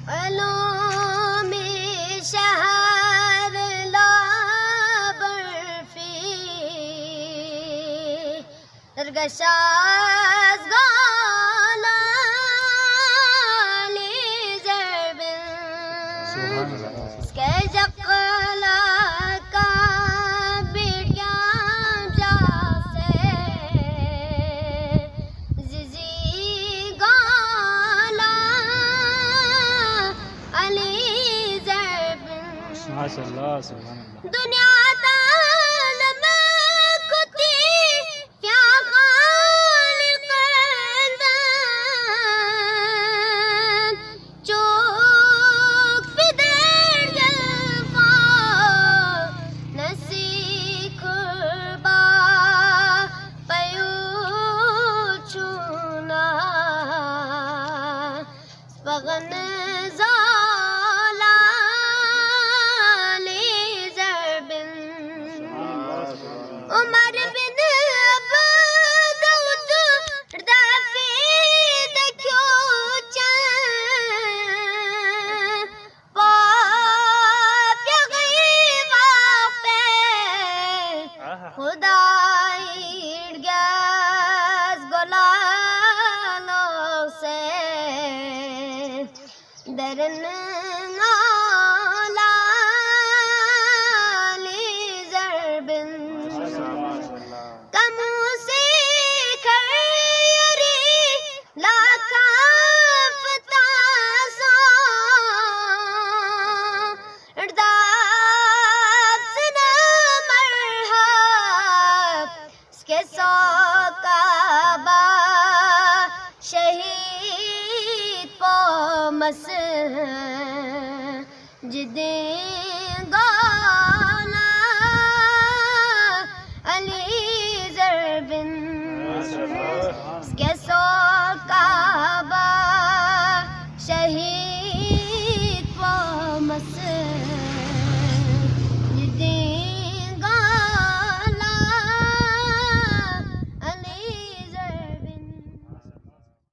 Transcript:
علومی شهر لا برفی درگشاز گالالی زربن اسکے جقلا کا بیٹیاں جاسے زیزی گالا علی زربن ماشاء اللہ سبحان اللہ. دنیا تعلم کتی کیا خالق اندن چوک فدر جلفا نسی قربا پیوچونا فغن زالا لی زربن عمر بن عبدود دفید کیوچن پاپ یغیبا پہ خدای گز گلالو سے درن عالی زربن کمو سے کھیری لاکاف تاسو ارداب سنا مرحب اس کے سوکابا شہید پو مس جدیں